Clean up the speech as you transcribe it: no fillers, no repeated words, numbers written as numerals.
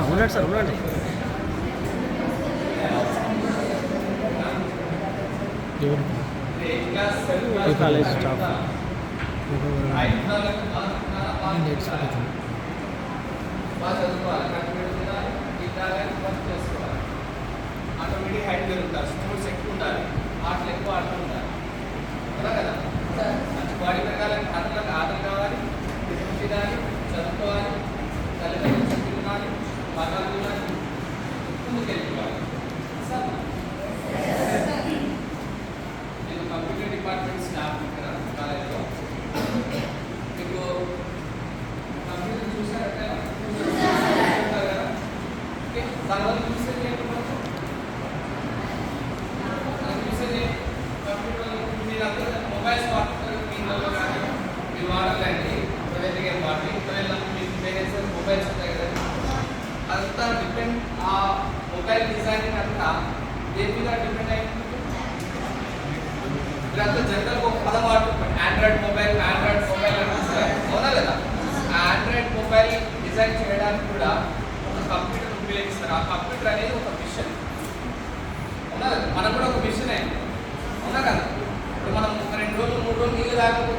ఉండండి సార్ ఉండండి. College staff automatic height పెరుగుతారు, స్పోర్ట్స్ ఎక్కువ ఉండాలి, ఆటలు ఎక్కువ ఆటలు ఉండాలి కదా కదా. మంచి బాడీ పెరగాలని ఆటలు కావాలి, తినాలి, చదువుకోవాలి, తల్లిదండ్రులు తినాలి, పదాలు తినాలి, ముందుకెళ్ళిపోవాలి. నేను కంప్యూటర్ డిపార్ట్మెంట్ స్టాఫ్ ఇక్కడ కాలేజ్లో. మీకు కంప్యూటర్ చూసారంటే కదా, ఓకే. దానివల్ల చూసేది ఏంటి? మొబైల్స్ వాడుతున్నారు మీలో కానీ మీరు వాడాలండి. ఎవరైతే గేమ్ వాడి ఎవరైనా మీ పేరెంట్స్ మొబైల్స్ ఉంటాయి కదా, అదంతా డిపెండ్. ఆ మొబైల్ డిజైనింగ్ అంతా దేని మీద డిపెండ్ అయింది? మీరంతా జనరల్గా ఒక పదం వాడుతున్నారు, ఆండ్రాయిడ్ మొబైల్ అని చూస్తారు, అవునా కదా. ఆ ఆండ్రాయిడ్ మొబైల్ డిజైన్ చేయడానికి కూడా ఒక కంప్యూటర్ ఉపయోగిస్తారు. ఆ కంప్యూటర్ అనేది ఒక మిషన్, అవునా కదా. మనకు కూడా ఒక మిషన్ అయింది, అవునా కదా. ఇప్పుడు మనం 2 రోజులు 3 రోజులు నీళ్ళు తాగకపోతే